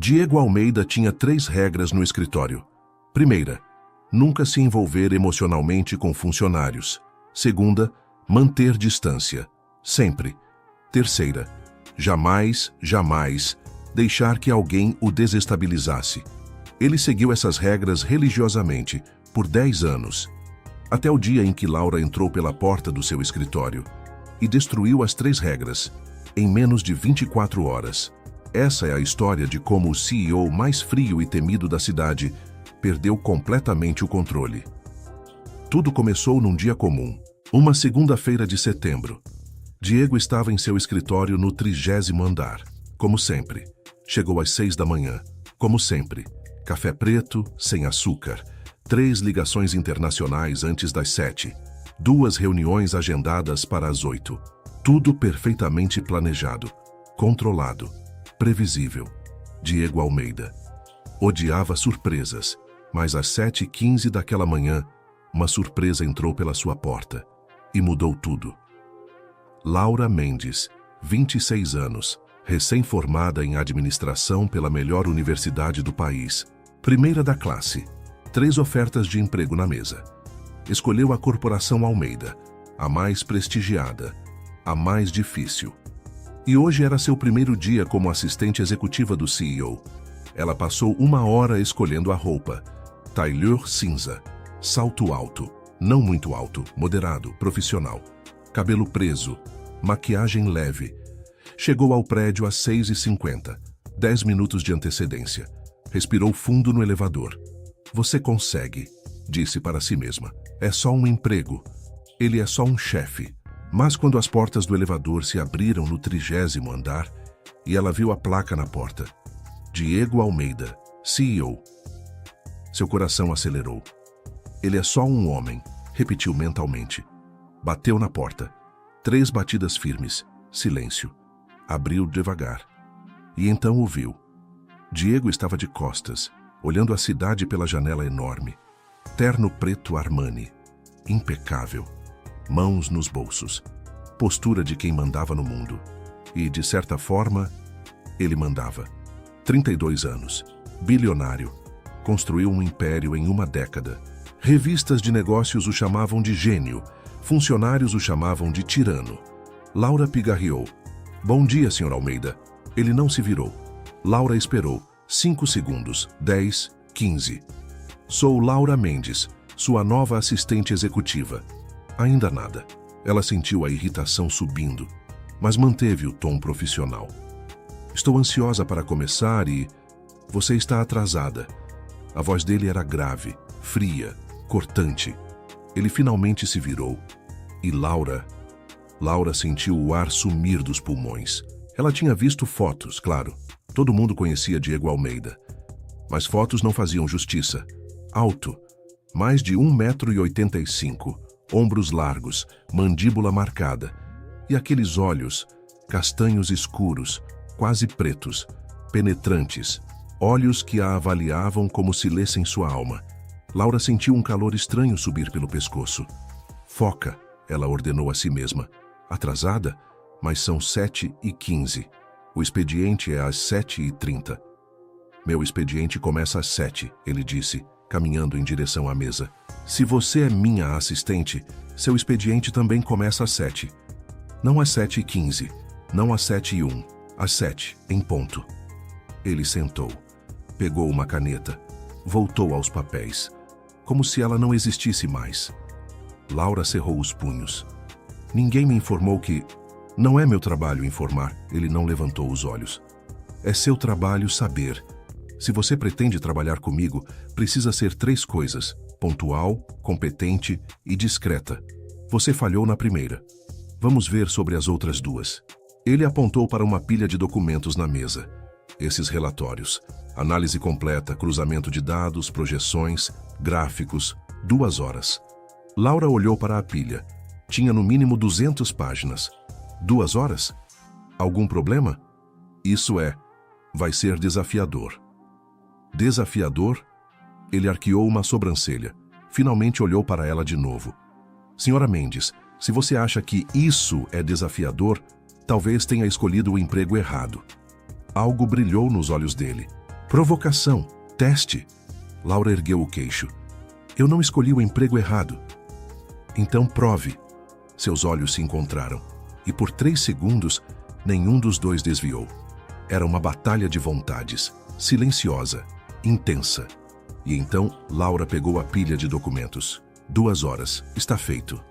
Diego Almeida tinha 3 regras no escritório. Primeira, nunca se envolver emocionalmente com funcionários. Segunda, manter distância. Sempre. Terceira, jamais deixar que alguém o desestabilizasse. Ele seguiu essas regras religiosamente por 10 anos, até o dia em que Laura entrou pela porta do seu escritório e destruiu as 3 regras em menos de 24 horas. Essa é a história de como o CEO mais frio e temido da cidade perdeu completamente o controle. Tudo começou num dia comum, uma segunda-feira de setembro. Diego estava em seu escritório no 30º andar, como sempre. Chegou às 6 da manhã, como sempre. Café preto, sem açúcar. 3 ligações internacionais antes das 7. 2 reuniões agendadas para as 8. Tudo perfeitamente planejado, controlado, previsível. Diego Almeida odiava surpresas, mas às 7h15 daquela manhã, uma surpresa entrou pela sua porta e mudou tudo. Laura Mendes, 26 anos, recém-formada em administração pela melhor universidade do país, primeira da classe, 3 ofertas de emprego na mesa. Escolheu a Corporação Almeida, a mais prestigiada, a mais difícil. E hoje era seu primeiro dia como assistente executiva do CEO. Ela passou 1 hora escolhendo a roupa. Tailleur cinza, salto alto, não muito alto, moderado, profissional. Cabelo preso, maquiagem leve. Chegou ao prédio às 6h50, 10 minutos de antecedência. Respirou fundo no elevador. Você consegue, disse para si mesma. É só um emprego. Ele é só um chefe. Mas quando as portas do elevador se abriram no 30º andar e ela viu a placa na porta, Diego Almeida, CEO, seu coração acelerou. Ele é só um homem, repetiu mentalmente. Bateu na porta. 3 batidas firmes. Silêncio. Abriu devagar. E então o viu. Diego estava de costas, olhando a cidade pela janela enorme. Terno preto Armani. Impecável. Mãos nos bolsos. Postura de quem mandava no mundo. E, de certa forma, ele mandava. 32 anos. Bilionário. Construiu um império em 1 década. Revistas de negócios o chamavam de gênio. Funcionários o chamavam de tirano. Laura pigarreou. Bom dia, Sr. Almeida. Ele não se virou. Laura esperou. 5 segundos. 10, 15. Sou Laura Mendes, sua nova assistente executiva. Ainda nada. Ela sentiu a irritação subindo, mas manteve o tom profissional. Estou ansiosa para começar e... Você está atrasada. A voz dele era grave, fria, cortante. Ele finalmente se virou. E Laura sentiu o ar sumir dos pulmões. Ela tinha visto fotos, claro. Todo mundo conhecia Diego Almeida. Mas fotos não faziam justiça. Alto, mais de 1,85 m, ombros largos, mandíbula marcada. E aqueles olhos, castanhos escuros, quase pretos, penetrantes, olhos que a avaliavam como se lessem sua alma. Laura sentiu um calor estranho subir pelo pescoço. Foca, ela ordenou a si mesma. Atrasada? Mas são 7h15. O expediente é às 7h30. Meu expediente começa às 7, ele disse, caminhando em direção à mesa. Se você é minha assistente, seu expediente também começa às 7. Não às 7h15, não às 7h01, às 7, em ponto. Ele sentou, pegou uma caneta, voltou aos papéis, como se ela não existisse mais. Laura cerrou os punhos. Ninguém me informou que... Não é meu trabalho informar, ele não levantou os olhos. É seu trabalho saber. Se você pretende trabalhar comigo, precisa ser 3 coisas: pontual, competente e discreta. Você falhou na primeira. Vamos ver sobre as outras 2. Ele apontou para uma pilha de documentos na mesa. Esses relatórios. Análise completa, cruzamento de dados, projeções, gráficos. 2 horas. Laura olhou para a pilha. Tinha no mínimo 200 páginas. 2 horas? Algum problema? Isso é, vai ser desafiador. Desafiador? Ele arqueou uma sobrancelha. Finalmente olhou para ela de novo. Senhora Mendes, se você acha que isso é desafiador, talvez tenha escolhido o emprego errado. Algo brilhou nos olhos dele. Provocação, teste. Laura ergueu o queixo. Eu não escolhi o emprego errado. Então prove. Seus olhos se encontraram, e por 3 segundos, nenhum dos dois desviou. Era uma batalha de vontades, silenciosa, intensa. E então, Laura pegou a pilha de documentos. 2 horas, está feito.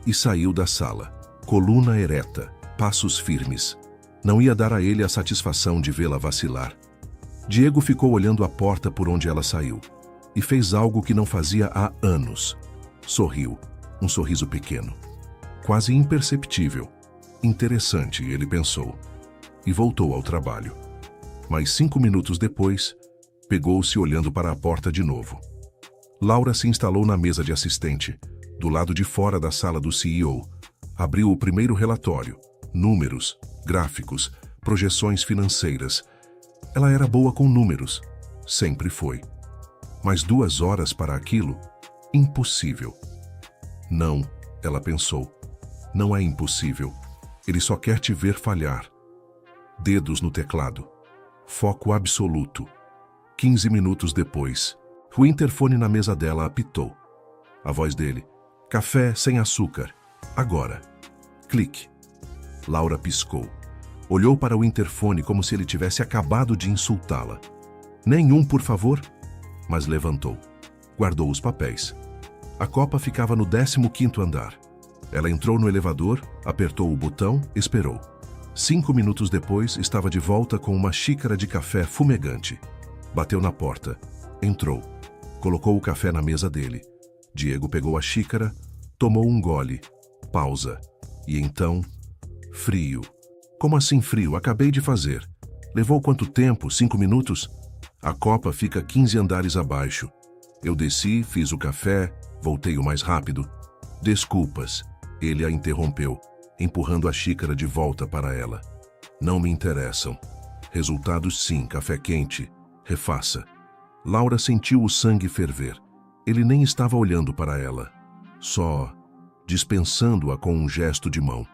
E saiu da sala, coluna ereta, passos firmes. Não ia dar a ele a satisfação de vê-la vacilar. Diego ficou olhando a porta por onde ela saiu e fez algo que não fazia há anos. Sorriu, um sorriso pequeno, quase imperceptível. Interessante, ele pensou, e voltou ao trabalho. Mas 5 minutos depois, pegou-se olhando para a porta de novo. Laura se instalou na mesa de assistente, do lado de fora da sala do CEO. Abriu o primeiro relatório, números, gráficos, projeções financeiras. Ela era boa com números, sempre foi. Mas 2 horas para aquilo? Impossível. Não, ela pensou. Não é impossível. Ele só quer te ver falhar. Dedos no teclado. Foco absoluto. 15 minutos depois, o interfone na mesa dela apitou. A voz dele. Café sem açúcar. Agora. Clique. Laura piscou. Olhou para o interfone como se ele tivesse acabado de insultá-la. Nenhum, por favor? Mas levantou. Guardou os papéis. A copa ficava no 15º andar. Ela entrou no elevador, apertou o botão, esperou. 5 minutos depois, estava de volta com uma xícara de café fumegante. Bateu na porta. Entrou. Colocou o café na mesa dele. Diego pegou a xícara, tomou um gole. Pausa. E então... Frio. Como assim frio? Acabei de fazer. Levou quanto tempo? 5 minutos? A copa fica 15 andares abaixo. Eu desci, fiz o café, voltei o mais rápido. Desculpas. Ele a interrompeu, empurrando a xícara de volta para ela. Não me interessam. Resultados sim, café quente. Refaça. Laura sentiu o sangue ferver. Ele nem estava olhando para ela. Só dispensando-a com um gesto de mão.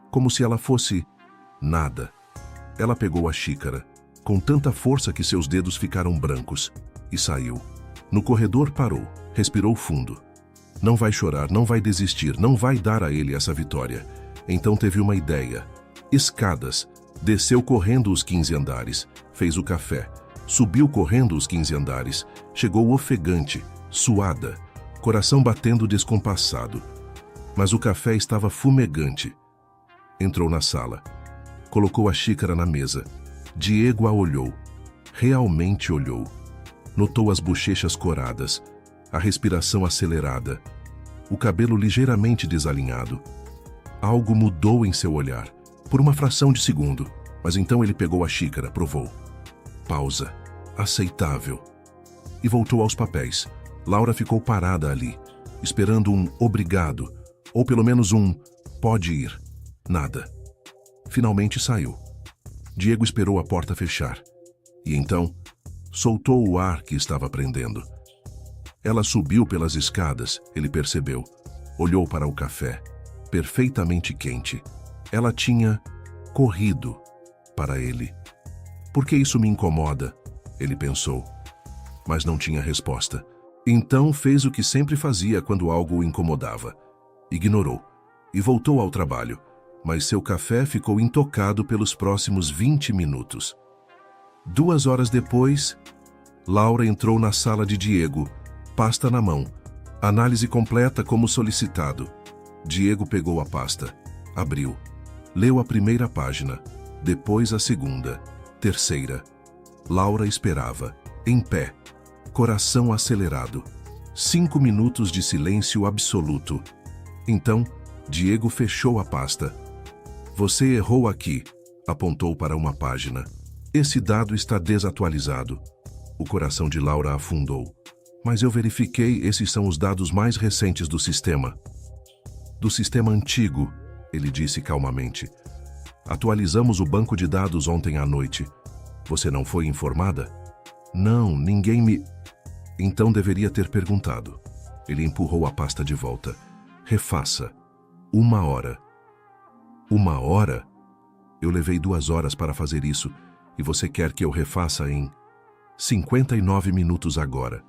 Como se ela fosse... nada. Ela pegou a xícara, com tanta força que seus dedos ficaram brancos, e saiu. No corredor parou, respirou fundo. Não vai chorar, não vai desistir, não vai dar a ele essa vitória. Então teve uma ideia. Escadas. Desceu correndo os 15 andares, fez o café. Subiu correndo os 15 andares, chegou ofegante, suada, coração batendo descompassado. Mas o café estava fumegante. Entrou na sala. Colocou a xícara na mesa. Diego a olhou. Realmente olhou. Notou as bochechas coradas, a respiração acelerada, o cabelo ligeiramente desalinhado. Algo mudou em seu olhar, por uma fração de segundo, mas então ele pegou a xícara, provou. Pausa. Aceitável. E voltou aos papéis. Laura ficou parada ali, esperando um obrigado, ou pelo menos um pode ir. Nada. Finalmente saiu. Diego esperou a porta fechar. E então, soltou o ar que estava prendendo. Ela subiu pelas escadas, ele percebeu. Olhou para o café, perfeitamente quente. Ela tinha corrido para ele. Por que isso me incomoda? Ele pensou. Mas não tinha resposta. Então fez o que sempre fazia quando algo o incomodava. Ignorou e voltou ao trabalho. Mas seu café ficou intocado pelos próximos 20 minutos. 2 horas depois, Laura entrou na sala de Diego, pasta na mão, análise completa como solicitado. Diego pegou a pasta, abriu, leu a primeira página, depois a segunda, terceira. Laura esperava, em pé, coração acelerado. 5 minutos de silêncio absoluto. Então, Diego fechou a pasta. Você errou aqui, apontou para uma página. Esse dado está desatualizado. O coração de Laura afundou. Mas eu verifiquei, esses são os dados mais recentes do sistema. Do sistema antigo, ele disse calmamente. Atualizamos o banco de dados ontem à noite. Você não foi informada? Não, ninguém me... Então deveria ter perguntado. Ele empurrou a pasta de volta. Refaça. 1 hora. 1 hora? Eu levei 2 horas para fazer isso, e você quer que eu refaça em 59 minutos agora.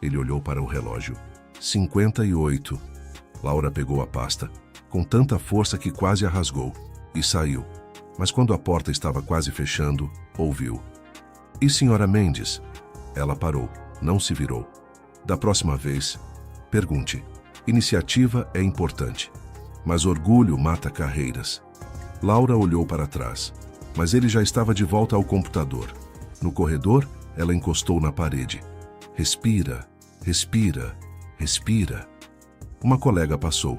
Ele olhou para o relógio. 58. Laura pegou a pasta, com tanta força que quase a rasgou, e saiu. Mas quando a porta estava quase fechando, ouviu. E senhora Mendes? Ela parou, não se virou. Da próxima vez, pergunte. Iniciativa é importante, mas orgulho mata carreiras. Laura olhou para trás, mas ele já estava de volta ao computador. No corredor, ela encostou na parede. Respira, respira, respira. Uma colega passou.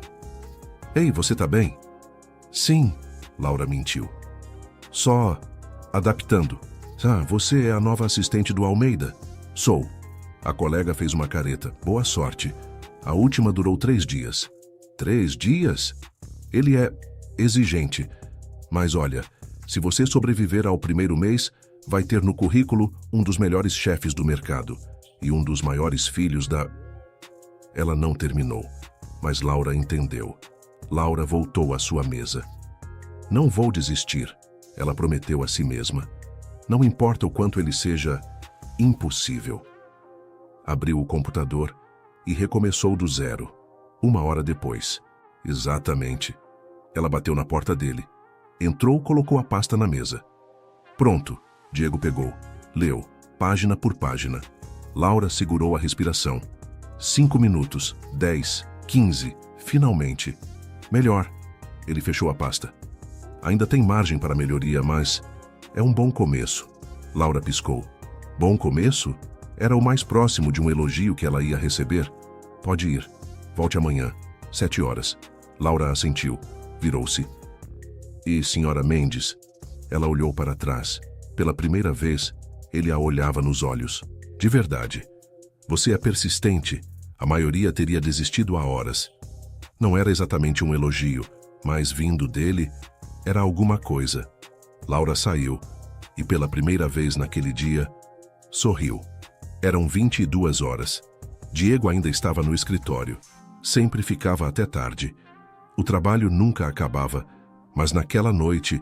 Ei, você tá bem? Sim, Laura mentiu. Só adaptando. Ah, você é a nova assistente do Almeida? Sou. A colega fez uma careta. Boa sorte. A última durou 3 dias. 3 dias? Ele é exigente. Mas olha, se você sobreviver ao primeiro mês, vai ter no currículo um dos melhores chefes do mercado e um dos maiores filhos da... Ela não terminou, mas Laura entendeu. Laura voltou à sua mesa. Não vou desistir, ela prometeu a si mesma. Não importa o quanto ele seja impossível. Abriu o computador e recomeçou do zero. 1 hora depois. Exatamente. Ela bateu na porta dele. Entrou, colocou a pasta na mesa. Pronto. Diego pegou. Leu, página por página. Laura segurou a respiração. 5 minutos, 10, 15, finalmente. Melhor. Ele fechou a pasta. Ainda tem margem para melhoria, mas é um bom começo. Laura piscou. Bom começo? Era o mais próximo de um elogio que ela ia receber. Pode ir. Volte amanhã, 7 horas. Laura assentiu. Virou-se. E, senhora Mendes? Ela olhou para trás. Pela primeira vez, ele a olhava nos olhos. De verdade. Você é persistente. A maioria teria desistido há horas. Não era exatamente um elogio, mas vindo dele, era alguma coisa. Laura saiu e, pela primeira vez naquele dia, sorriu. Eram 22 horas. Diego ainda estava no escritório. Sempre ficava até tarde. O trabalho nunca acabava, mas naquela noite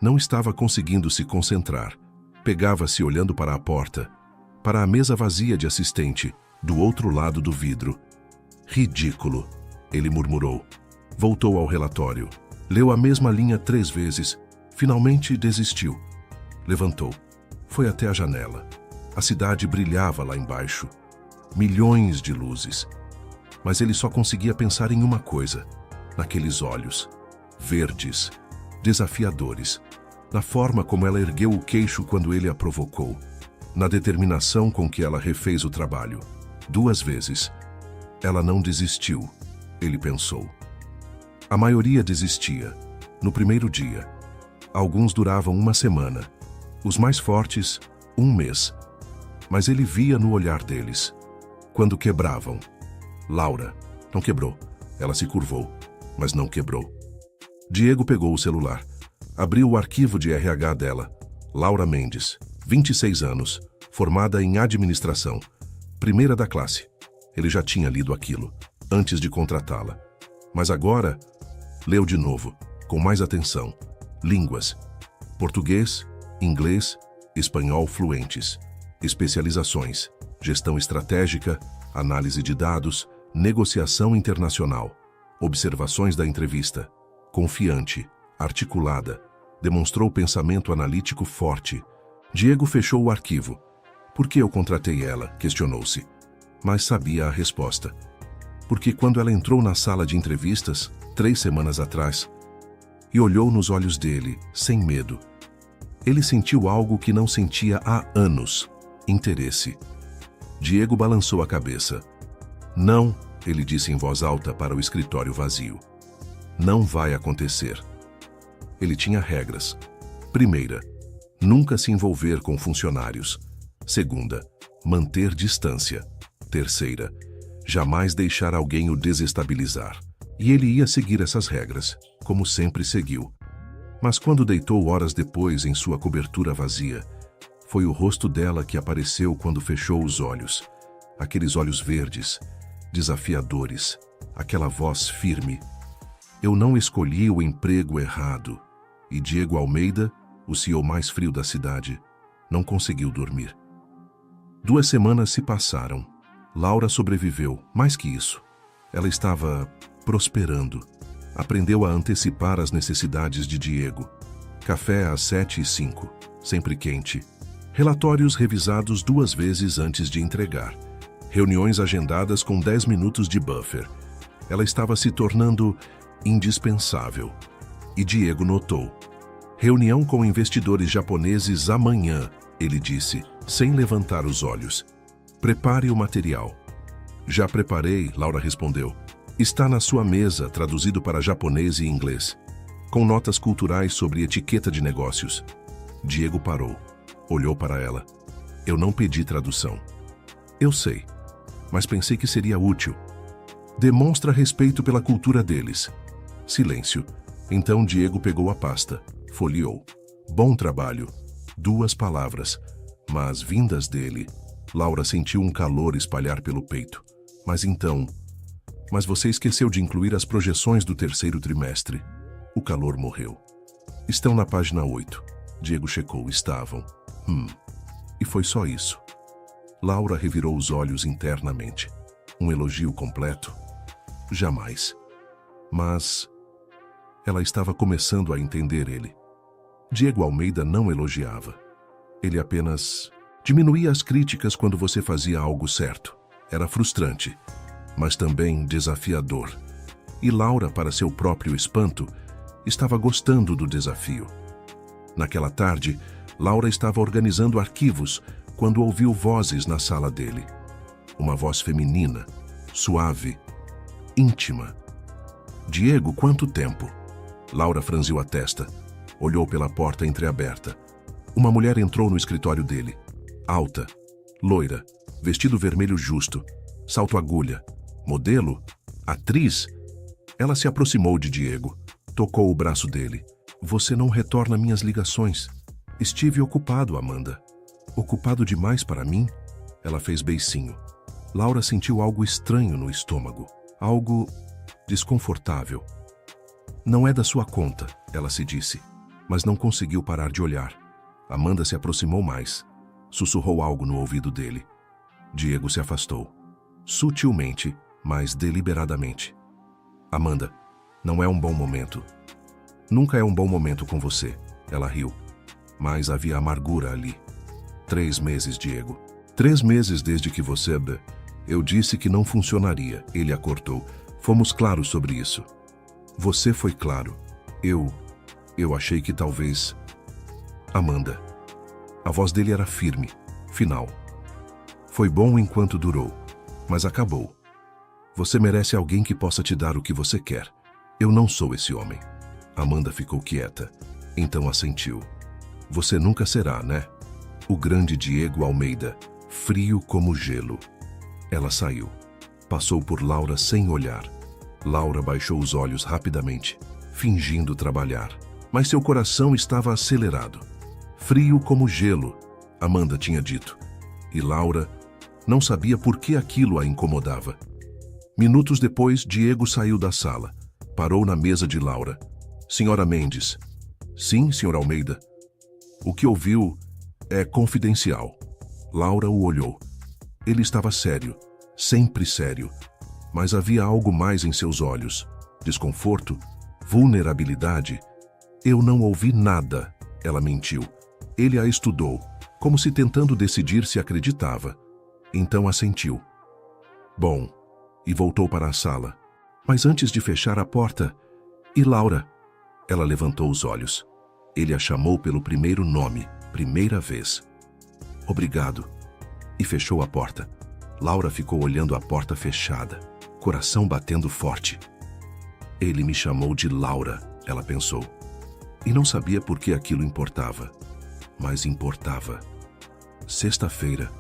não estava conseguindo se concentrar. Pegava-se olhando para a porta, para a mesa vazia de assistente, do outro lado do vidro. Ridículo, ele murmurou. Voltou ao relatório. Leu a mesma linha 3 vezes. Finalmente desistiu. Levantou. Foi até a janela. A cidade brilhava lá embaixo. Milhões de luzes. Mas ele só conseguia pensar em uma coisa. Naqueles olhos. Verdes. Desafiadores. Na forma como ela ergueu o queixo quando ele a provocou. Na determinação com que ela refez o trabalho. 2 vezes. Ela não desistiu, ele pensou. A maioria desistia. No primeiro dia. Alguns duravam 1 semana. Os mais fortes, 1 mês. Mas ele via no olhar deles. Quando quebravam. Laura. Não quebrou. Ela se curvou, mas não quebrou. Diego pegou o celular. Abriu o arquivo de RH dela. Laura Mendes, 26 anos, formada em administração. Primeira da classe. Ele já tinha lido aquilo, antes de contratá-la. Mas agora, leu de novo, com mais atenção. Línguas. Português, inglês, espanhol fluentes. Especializações. Gestão estratégica, análise de dados, negociação internacional. Observações da entrevista. Confiante, articulada. Demonstrou pensamento analítico forte. Diego fechou o arquivo. Por que eu contratei ela? Questionou-se. Mas sabia a resposta. Porque quando ela entrou na sala de entrevistas, 3 semanas atrás, e olhou nos olhos dele, sem medo, ele sentiu algo que não sentia há anos: interesse. Diego balançou a cabeça. Não, ele disse em voz alta para o escritório vazio. Não vai acontecer. Ele tinha regras. Primeira, nunca se envolver com funcionários. Segunda, manter distância. Terceira, jamais deixar alguém o desestabilizar. E ele ia seguir essas regras, como sempre seguiu. Mas quando deitou horas depois em sua cobertura vazia, foi o rosto dela que apareceu quando fechou os olhos. Aqueles olhos verdes, desafiadores, aquela voz firme. Eu não escolhi o emprego errado. E Diego Almeida, o CEO mais frio da cidade, não conseguiu dormir. 2 semanas se passaram. Laura sobreviveu, mais que isso. Ela estava prosperando. Aprendeu a antecipar as necessidades de Diego. Café às 7h05, sempre quente. Relatórios revisados 2 vezes antes de entregar. Reuniões agendadas com 10 minutos de buffer. Ela estava se tornando indispensável. E Diego notou. Reunião com investidores japoneses amanhã, ele disse, sem levantar os olhos. Prepare o material. Já preparei, Laura respondeu. Está na sua mesa, traduzido para japonês e inglês, com notas culturais sobre etiqueta de negócios. Diego parou, olhou para ela. Eu não pedi tradução. Eu sei, mas pensei que seria útil. Demonstra respeito pela cultura deles. Silêncio. Então Diego pegou a pasta, folheou. Bom trabalho. 2 palavras, mas vindas dele. Laura sentiu um calor espalhar pelo peito. Mas você esqueceu de incluir as projeções do 3º trimestre. O calor morreu. Estão na página 8. Diego checou. Estavam. E foi só isso. Laura revirou os olhos internamente. Um elogio completo? Jamais. Mas ela estava começando a entender ele. Diego Almeida não elogiava. Ele apenas diminuía as críticas quando você fazia algo certo. Era frustrante, mas também desafiador. E Laura, para seu próprio espanto, estava gostando do desafio. Naquela tarde, Laura estava organizando arquivos quando ouviu vozes na sala dele. Uma voz feminina, suave, íntima. Diego, quanto tempo? Laura franziu a testa. Olhou pela porta entreaberta. Uma mulher entrou no escritório dele. Alta, loira, vestido vermelho justo, salto agulha. Modelo? Atriz? Ela se aproximou de Diego. Tocou o braço dele. Você não retorna minhas ligações. Estive ocupado, Amanda. Ocupado demais para mim? Ela fez beicinho. Laura sentiu algo estranho no estômago. Algo desconfortável. Não é da sua conta, ela se disse, mas não conseguiu parar de olhar. Amanda se aproximou mais. Sussurrou algo no ouvido dele. Diego se afastou. Sutilmente, mas deliberadamente. Amanda, não é um bom momento. Nunca é um bom momento com você. Ela riu. Mas havia amargura ali. 3 meses, Diego. 3 meses desde que você... Eu disse que não funcionaria. Ele a cortou. Fomos claros sobre isso. Você foi claro. Eu achei que talvez... Amanda. A voz dele era firme, final. Foi bom enquanto durou, mas acabou. Você merece alguém que possa te dar o que você quer. Eu não sou esse homem. Amanda ficou quieta, então assentiu. Você nunca será, né? O grande Diego Almeida, frio como gelo. Ela saiu. Passou por Laura sem olhar. Laura baixou os olhos rapidamente, fingindo trabalhar. Mas seu coração estava acelerado. Frio como gelo, Amanda tinha dito. E Laura não sabia por que aquilo a incomodava. Minutos depois, Diego saiu da sala. Parou na mesa de Laura. Senhora Mendes. Sim, senhor Almeida. O que ouviu é confidencial. Laura o olhou. Ele estava sério, sempre sério. Mas havia algo mais em seus olhos. Desconforto, vulnerabilidade. Eu não ouvi nada, ela mentiu. Ele a estudou, como se tentando decidir se acreditava. Então assentiu. Bom, e voltou para a sala. Mas antes de fechar a porta... E Laura? Ela levantou os olhos. Ele a chamou pelo primeiro nome, primeira vez. Obrigado. E fechou a porta. Laura ficou olhando a porta fechada, coração batendo forte. Ele me chamou de Laura, ela pensou. E não sabia por que aquilo importava. Mas importava. Sexta-feira,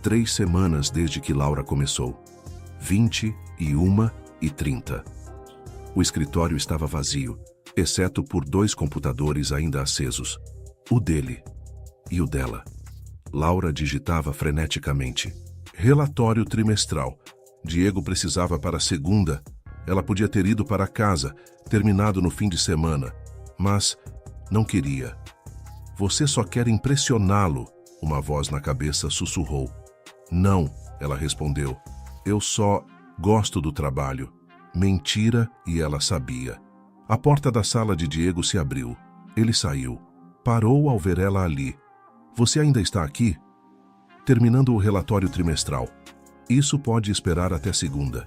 3 semanas desde que Laura começou. 21h30. O escritório estava vazio, exceto por 2 computadores ainda acesos. O dele e o dela. Laura digitava freneticamente. Relatório trimestral. Diego precisava para a segunda. Ela podia ter ido para casa, terminado no fim de semana. Mas não queria. Você só quer impressioná-lo, uma voz na cabeça sussurrou. Não, ela respondeu. Eu só gosto do trabalho. Mentira, e ela sabia. A porta da sala de Diego se abriu. Ele saiu. Parou ao ver ela ali. Você ainda está aqui? Terminando o relatório trimestral. Isso pode esperar até segunda.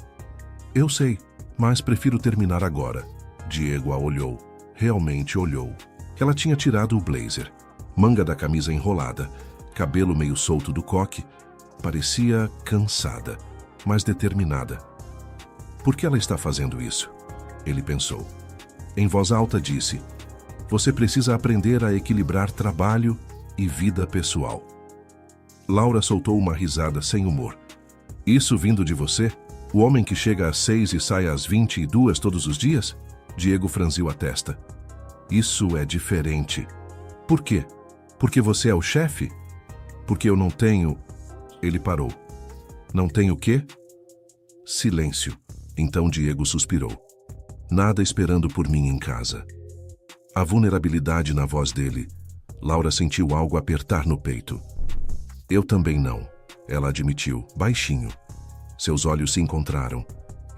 Eu sei, mas prefiro terminar agora. Diego a olhou. Realmente olhou. Ela tinha tirado o blazer, manga da camisa enrolada, cabelo meio solto do coque. Parecia cansada, mas determinada. Por que ela está fazendo isso? Ele pensou. Em voz alta disse: você precisa aprender a equilibrar trabalho e vida pessoal. Laura soltou uma risada sem humor. Isso vindo de você? O homem que chega às 6 e sai às 22 todos os dias? Diego franziu a testa. Isso é diferente. Por quê? Porque você é o chefe? Porque eu não tenho... Ele parou. Não tenho o quê? Silêncio. Então Diego suspirou. Nada esperando por mim em casa. A vulnerabilidade na voz dele. Laura sentiu algo apertar no peito. Eu também não, ela admitiu, baixinho. Seus olhos se encontraram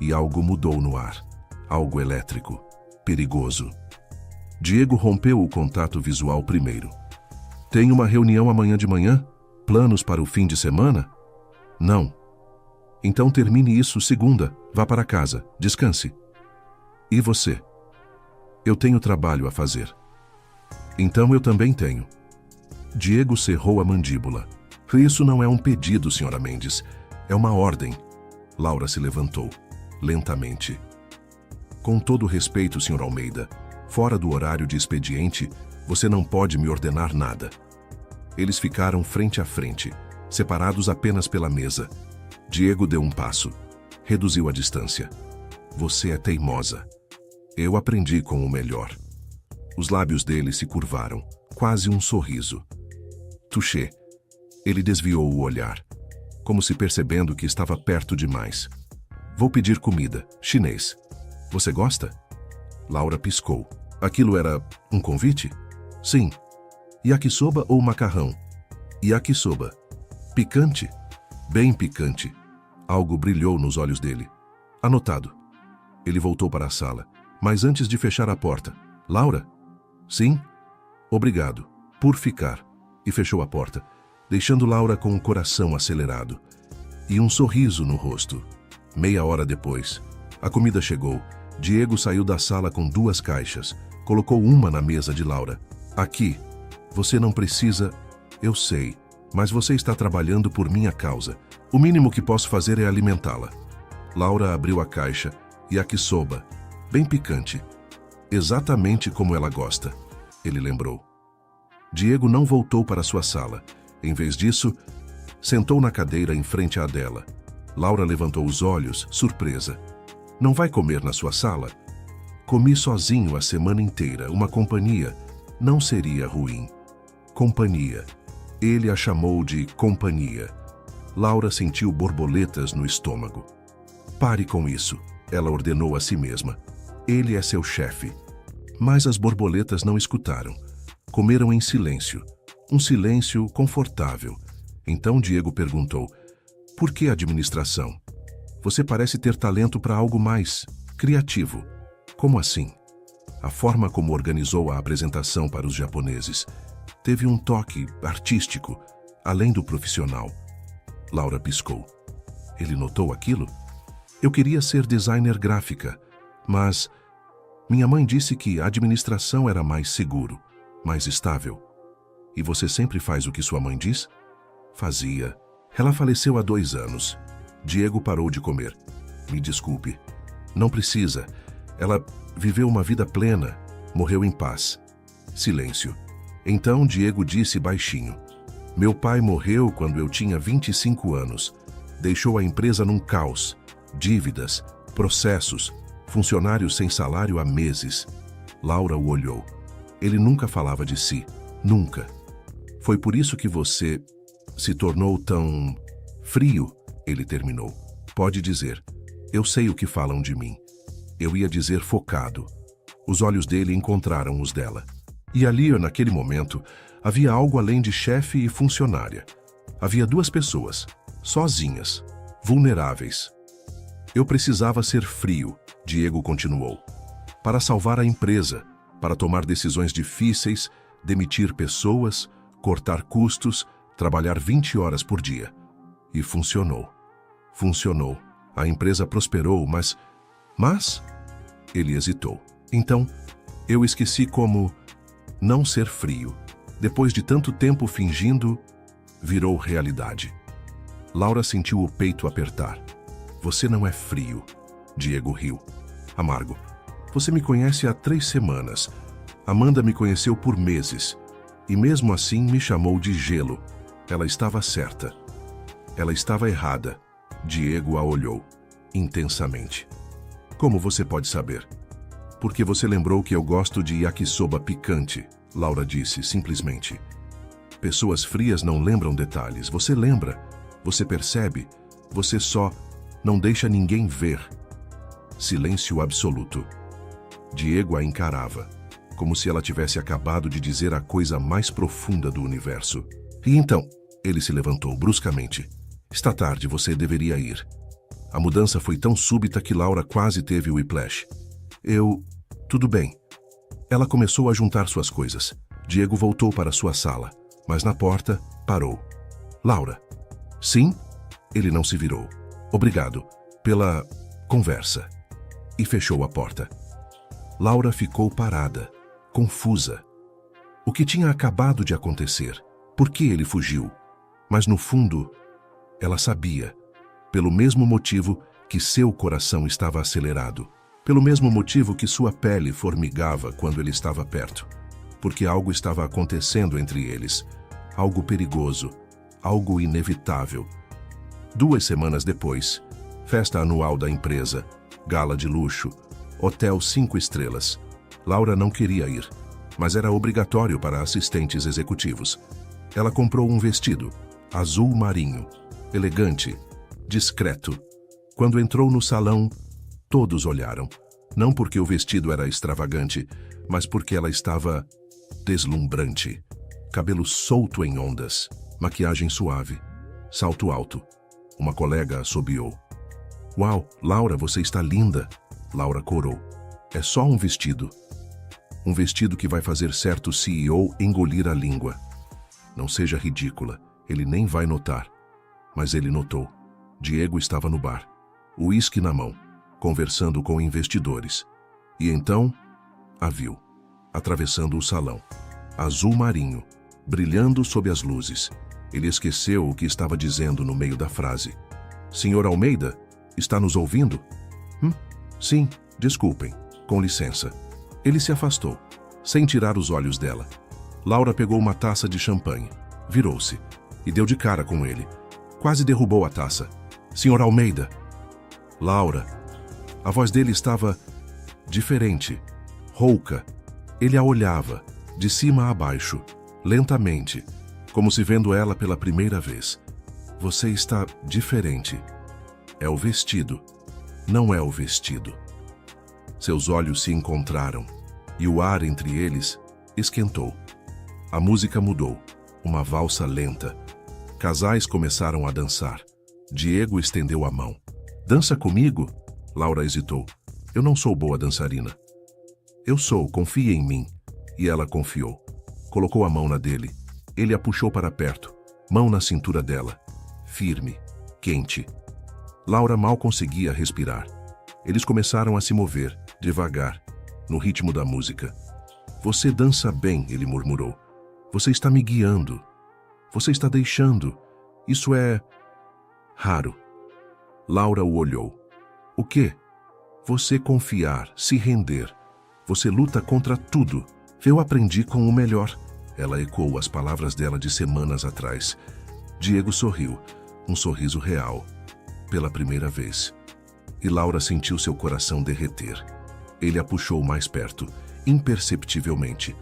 e algo mudou no ar. Algo elétrico, perigoso. Diego rompeu o contato visual primeiro. Tem uma reunião amanhã de manhã? Planos para o fim de semana? Não. Então termine isso segunda. Vá para casa. Descanse. E você? Eu tenho trabalho a fazer. Então eu também tenho. Diego cerrou a mandíbula. Isso não é um pedido, Sra. Mendes. É uma ordem. Laura se levantou, lentamente. Com todo respeito, Sr. Almeida, fora do horário de expediente, você não pode me ordenar nada. Eles ficaram frente a frente, separados apenas pela mesa. Diego deu um passo, reduziu a distância. Você é teimosa. Eu aprendi com o melhor. Os lábios dele se curvaram, quase um sorriso. Touché. Ele desviou o olhar, como se percebendo que estava perto demais. Vou pedir comida, chinês. Você gosta? Laura piscou. Aquilo era um convite? Sim. Yakisoba ou macarrão? Yakisoba. Picante? Bem picante. Algo brilhou nos olhos dele. Anotado. Ele voltou para a sala, mas antes de fechar a porta. Laura? Sim? Obrigado. Por ficar. E fechou a porta, deixando Laura com o coração acelerado. E um sorriso no rosto. Meia hora depois, a comida chegou. Diego saiu da sala com 2 caixas. Colocou uma na mesa de Laura. Aqui. Você não precisa... Eu sei, mas você está trabalhando por minha causa. O mínimo que posso fazer é alimentá-la. Laura abriu a caixa. Yakisoba. Bem picante. Exatamente como ela gosta. Ele lembrou. Diego não voltou para sua sala. Em vez disso, sentou na cadeira em frente à dela. Laura levantou os olhos, surpresa. Não vai comer na sua sala? Comi sozinho a semana inteira. Uma companhia não seria ruim. Companhia. Ele a chamou de companhia. Laura sentiu borboletas no estômago. Pare com isso, ela ordenou a si mesma. Ele é seu chefe. Mas as borboletas não escutaram. Comeram em silêncio. Um silêncio confortável. Então Diego perguntou: por que administração? Você parece ter talento para algo mais criativo. Como assim? A forma como organizou a apresentação para os japoneses teve um toque artístico, além do profissional. Laura piscou. Ele notou aquilo? Eu queria ser designer gráfica, mas minha mãe disse que a administração era mais seguro, mais estável. E você sempre faz o que sua mãe diz? Fazia. Ela faleceu há 2 anos. Diego parou de comer. Me desculpe. Não precisa. Ela viveu uma vida plena, morreu em paz. Silêncio. Então Diego disse baixinho: meu pai morreu quando eu tinha 25 anos. Deixou a empresa num caos. Dívidas, processos, funcionários sem salário há meses. Laura o olhou. Ele nunca falava de si. Nunca. Foi por isso que você se tornou tão frio, ele terminou. Pode dizer. Eu sei o que falam de mim. Eu ia dizer focado. Os olhos dele encontraram os dela. E ali, naquele momento, havia algo além de chefe e funcionária. Havia 2 pessoas. sozinhas, vulneráveis. Eu precisava ser frio, Diego continuou, para salvar a empresa, para tomar decisões difíceis, demitir pessoas, cortar custos, trabalhar 20 horas por dia. E funcionou. Funcionou. A empresa prosperou, mas... Ele hesitou. Então, eu esqueci como não ser frio. Depois de tanto tempo fingindo, virou realidade. Laura sentiu o peito apertar. Você não é frio. Diego riu. Amargo. Você me conhece há 3 semanas. Amanda me conheceu por meses. E mesmo assim me chamou de gelo. Ela estava certa. Ela estava errada. Diego a olhou, intensamente. Como você pode saber? Porque você lembrou que eu gosto de yakisoba picante, Laura disse, simplesmente. Pessoas frias não lembram detalhes. Você lembra. Você percebe. Você só não deixa ninguém ver. Silêncio absoluto. Diego a encarava, como se ela tivesse acabado de dizer a coisa mais profunda do universo. E então, ele se levantou bruscamente. Está tarde, você deveria ir. A mudança foi tão súbita que Laura quase teve o whiplash. Tudo bem. Ela começou a juntar suas coisas. Diego voltou para sua sala, mas na porta, parou. Laura. Sim? Ele não se virou. Obrigado pela conversa. E fechou a porta. Laura ficou parada, confusa. O que tinha acabado de acontecer? Por que ele fugiu? Mas no fundo, ela sabia. Pelo mesmo motivo que seu coração estava acelerado. Pelo mesmo motivo que sua pele formigava quando ele estava perto. Porque algo estava acontecendo entre eles. Algo perigoso. Algo inevitável. 2 semanas depois, festa anual da empresa, gala de luxo, hotel 5 estrelas. Laura não queria ir, mas era obrigatório para assistentes executivos. Ela comprou um vestido, azul marinho, elegante, discreto. Quando entrou no salão, todos olharam. Não porque o vestido era extravagante, mas porque ela estava deslumbrante. Cabelo solto em ondas, maquiagem suave, salto alto. Uma colega assobiou. Uau, Laura, você está linda. Laura corou. É só um vestido. Um vestido que vai fazer certo CEO engolir a língua. Não seja ridícula, ele nem vai notar. Mas ele notou. Diego estava no bar, uísque na mão, conversando com investidores. E então, a viu, atravessando o salão. Azul marinho, brilhando sob as luzes. Ele esqueceu o que estava dizendo no meio da frase. Senhor Almeida, está nos ouvindo? Sim, desculpem, com licença. Ele se afastou, sem tirar os olhos dela. Laura pegou uma taça de champanhe, virou-se e deu de cara com ele. Quase derrubou a taça. Senhor Almeida. Laura. A voz dele estava diferente, rouca. Ele a olhava, de cima a baixo, lentamente, como se vendo ela pela primeira vez. Você está diferente. É o vestido. Não é o vestido. Seus olhos se encontraram, e o ar entre eles esquentou. A música mudou, uma valsa lenta. Casais começaram a dançar. Diego estendeu a mão. Dança comigo? Laura hesitou. Eu não sou boa dançarina. Eu sou, confie em mim. E ela confiou. Colocou a mão na dele. Ele a puxou para perto, mão na cintura dela. Firme, quente. Laura mal conseguia respirar. Eles começaram a se mover, devagar, no ritmo da música. Você dança bem, ele murmurou. Você está me guiando. Você está deixando. Isso é raro. Laura o olhou. O quê? Você confiar, se render. Você luta contra tudo. Eu aprendi com o melhor. Ela ecoou as palavras dela de semanas atrás. Diego sorriu, um sorriso real, pela primeira vez. E Laura sentiu seu coração derreter. Ele a puxou mais perto, imperceptivelmente.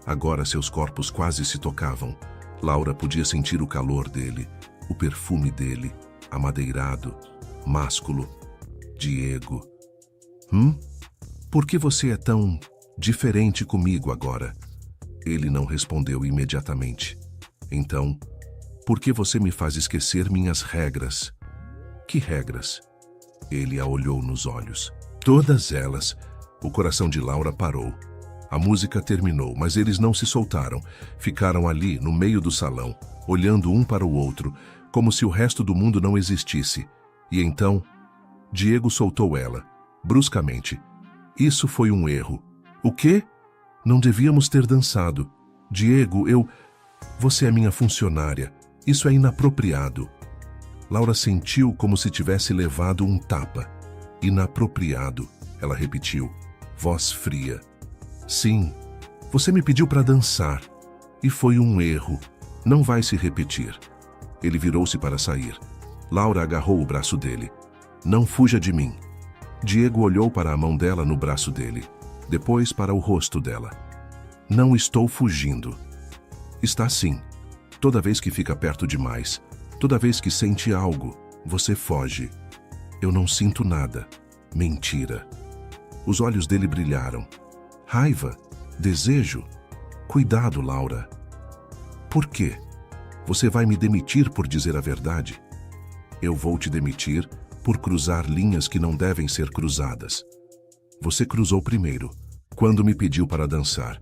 Agora seus corpos quase se tocavam. Laura podia sentir o calor dele, o perfume dele, amadeirado, másculo. Diego. Por que você é tão diferente comigo agora? Ele não respondeu imediatamente. Então, Por que você me faz esquecer minhas regras? Que regras? Ele a olhou nos olhos. Todas elas. O coração de Laura parou. A música terminou, mas eles não se soltaram. Ficaram ali, no meio do salão, olhando um para o outro, como se o resto do mundo não existisse. E então, Diego soltou ela, bruscamente. Isso foi um erro. O quê? Não devíamos ter dançado. Diego, Você é minha funcionária. Isso é inapropriado. Laura sentiu como se tivesse levado um tapa. Inapropriado, ela repetiu, voz fria. Sim, você me pediu para dançar. E foi um erro. Não vai se repetir. Ele virou-se para sair. Laura agarrou o braço dele. Não fuja de mim. Diego olhou para a mão dela no braço dele, depois para o rosto dela. Não estou fugindo. Está sim. Toda vez que fica perto demais, toda vez que sente algo, você foge. Eu não sinto nada. Mentira. Os olhos dele brilharam. Raiva, desejo. Cuidado, Laura. Por quê? Você vai me demitir por dizer a verdade? Eu vou te demitir por cruzar linhas que não devem ser cruzadas. Você cruzou primeiro, quando me pediu para dançar,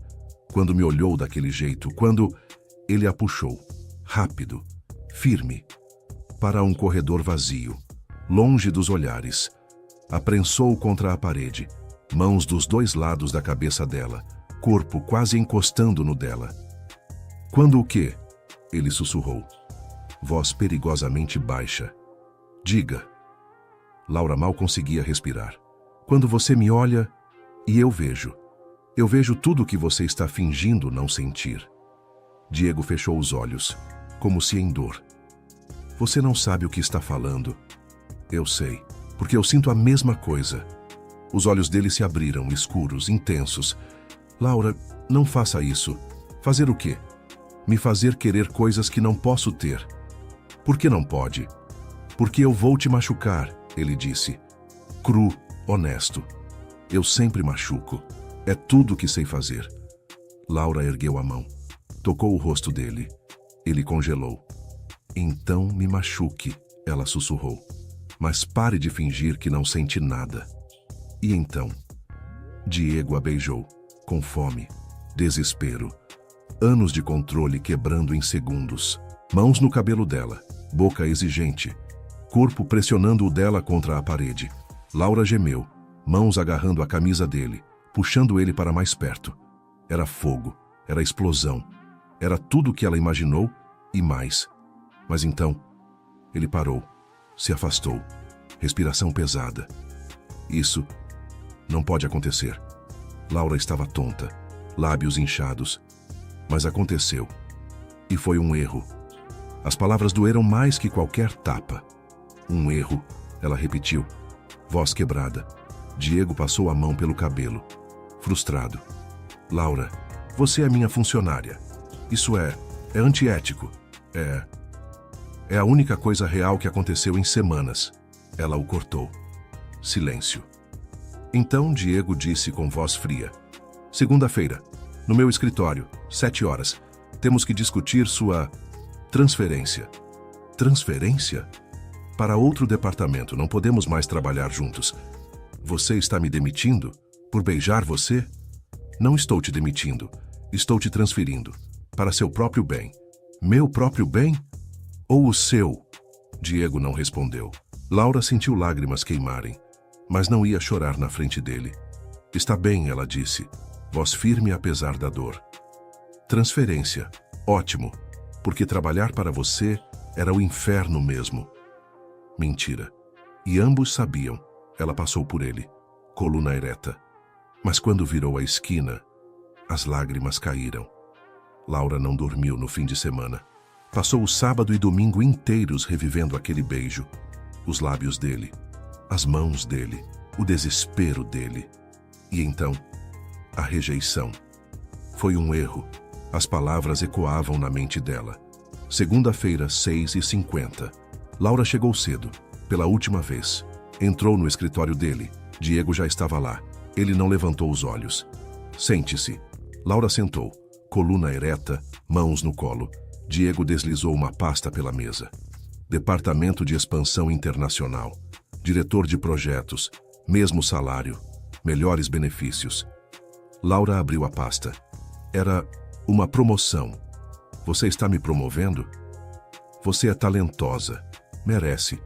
quando me olhou daquele jeito, quando ele a puxou, rápido, firme, para um corredor vazio, longe dos olhares. A prensou contra a parede, mãos dos dois lados da cabeça dela, corpo quase encostando no dela. Quando o quê? Ele sussurrou, voz perigosamente baixa. Diga. Laura mal conseguia respirar. Quando você me olha, e eu vejo tudo o que você está fingindo não sentir. Diego fechou os olhos, como se em dor. Você não sabe o que está falando. Eu sei, porque eu sinto a mesma coisa. Os olhos dele se abriram, escuros, intensos. Laura, não faça isso. Fazer o quê? Me fazer querer coisas que não posso ter. Por que não pode? Porque eu vou te machucar, ele disse. Cru, honesto. Eu sempre machuco. É tudo o que sei fazer. Laura ergueu a mão. Tocou o rosto dele. Ele congelou. Então me machuque, ela sussurrou. Mas pare de fingir que não sente nada. E então? Diego a beijou, com fome, desespero. Anos de controle quebrando em segundos. Mãos no cabelo dela, boca exigente. Corpo pressionando o dela contra a parede. Laura gemeu, mãos agarrando a camisa dele, puxando ele para mais perto. Era fogo, era explosão. Era tudo o que ela imaginou e mais. Mas então, ele parou, se afastou, respiração pesada. Isso não pode acontecer. Laura estava tonta, lábios inchados. Mas aconteceu. E foi um erro. As palavras doeram mais que qualquer tapa. Um erro, ela repetiu, voz quebrada. Diego passou a mão pelo cabelo, frustrado. Laura, você é minha funcionária. Isso é antiético. É a única coisa real que aconteceu em semanas. Ela o cortou. Silêncio. Então Diego disse com voz fria. Segunda-feira, no meu escritório, 7 horas. Temos que discutir sua transferência. Transferência? Para outro departamento, não podemos mais trabalhar juntos. Você está me demitindo? Por beijar você? Não estou te demitindo. Estou te transferindo. Para seu próprio bem. Meu próprio bem? Ou o seu? Diego não respondeu. Laura sentiu lágrimas queimarem, mas não ia chorar na frente dele. Está bem, ela disse, voz firme apesar da dor. Transferência. Ótimo, porque trabalhar para você era o inferno mesmo. Mentira. E ambos sabiam. Ela passou por ele, coluna ereta. Mas quando virou a esquina, as lágrimas caíram. Laura não dormiu no fim de semana. Passou o sábado e domingo inteiros revivendo aquele beijo. Os lábios dele, as mãos dele, o desespero dele. E então, a rejeição. Foi um erro. As palavras ecoavam na mente dela. Segunda-feira, 6h50. Laura chegou cedo, pela última vez. Entrou no escritório dele. Diego já estava lá. Ele não levantou os olhos. Sente-se. Laura sentou, coluna ereta, mãos no colo. Diego deslizou uma pasta pela mesa. Departamento de Expansão Internacional. Diretor de projetos. Mesmo salário. Melhores benefícios. Laura abriu a pasta. Era uma promoção. Você está me promovendo? Você é talentosa. Merece.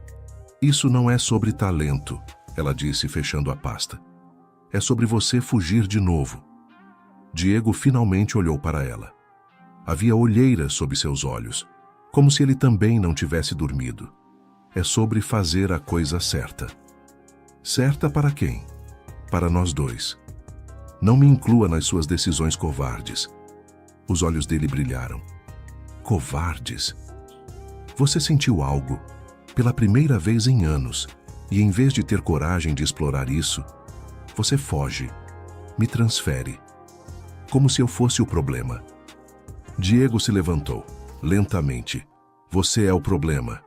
Isso não é sobre talento, ela disse, fechando a pasta. É sobre você fugir de novo. Diego finalmente olhou para ela. Havia olheiras sob seus olhos, como se ele também não tivesse dormido. É sobre fazer a coisa certa. Certa para quem? Para nós dois. Não me inclua nas suas decisões covardes. Os olhos dele brilharam. Covardes? Você sentiu algo, pela primeira vez em anos, e em vez de ter coragem de explorar isso, você foge, me transfere, como se eu fosse o problema. Diego se levantou, lentamente. Você é o problema.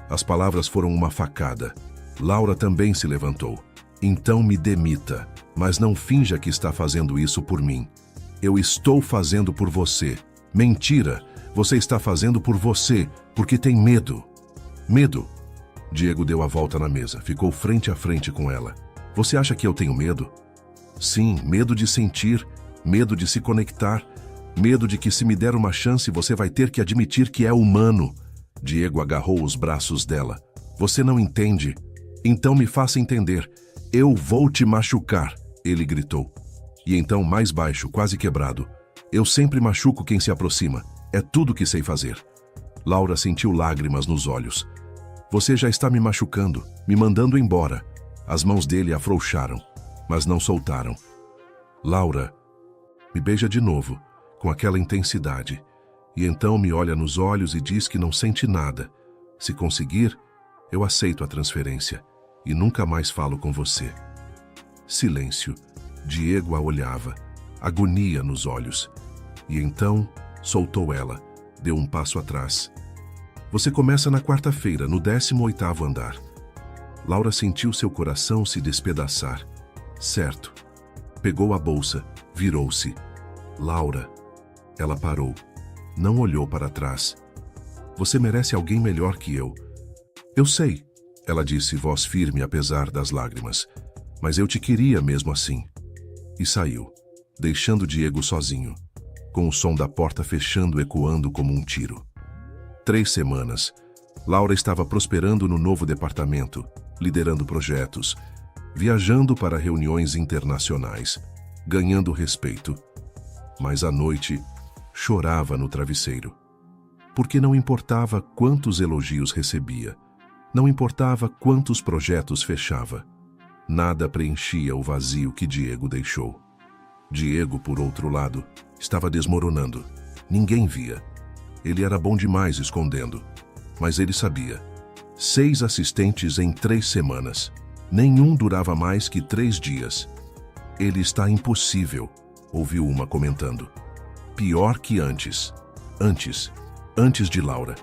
As palavras foram uma facada. Laura também se levantou. Então me demita, mas não finja que está fazendo isso por mim. Eu estou fazendo por você. Mentira! Você está fazendo por você, porque tem medo. Medo? Diego deu a volta na mesa, ficou frente a frente com ela. Você acha que eu tenho medo? Sim, medo de sentir, medo de se conectar, medo de que se me der uma chance você vai ter que admitir que é humano. Diego agarrou os braços dela. Você não entende? Então me faça entender. Eu vou te machucar, ele gritou. E então, mais baixo, quase quebrado. Eu sempre machuco quem se aproxima. É tudo que sei fazer. Laura sentiu lágrimas nos olhos. Você já está me machucando, me mandando embora. As mãos dele afrouxaram, mas não soltaram. Laura, me beija de novo, com aquela intensidade. E então me olha nos olhos e diz que não sente nada. Se conseguir, eu aceito a transferência e nunca mais falo com você. Silêncio. Diego a olhava, agonia nos olhos. E então soltou ela, deu um passo atrás. Você começa na quarta-feira, no 18º andar. Laura sentiu seu coração se despedaçar. Certo. Pegou a bolsa, virou-se. Laura. Ela parou. Não olhou para trás. Você merece alguém melhor que eu. Eu sei, ela disse, voz firme apesar das lágrimas. Mas eu te queria mesmo assim. E saiu, deixando Diego sozinho, com o som da porta fechando ecoando como um tiro. 3 semanas. Laura estava prosperando no novo departamento, liderando projetos, viajando para reuniões internacionais, ganhando respeito. Mas à noite, chorava no travesseiro. Porque não importava quantos elogios recebia, não importava quantos projetos fechava. Nada preenchia o vazio que Diego deixou. Diego, por outro lado, estava desmoronando. Ninguém via. Ele era bom demais escondendo. Mas ele sabia. 6 assistentes em 3 semanas. Nenhum durava mais que 3 dias. Ele está impossível, ouviu uma comentando. Pior que antes. Antes de Laura.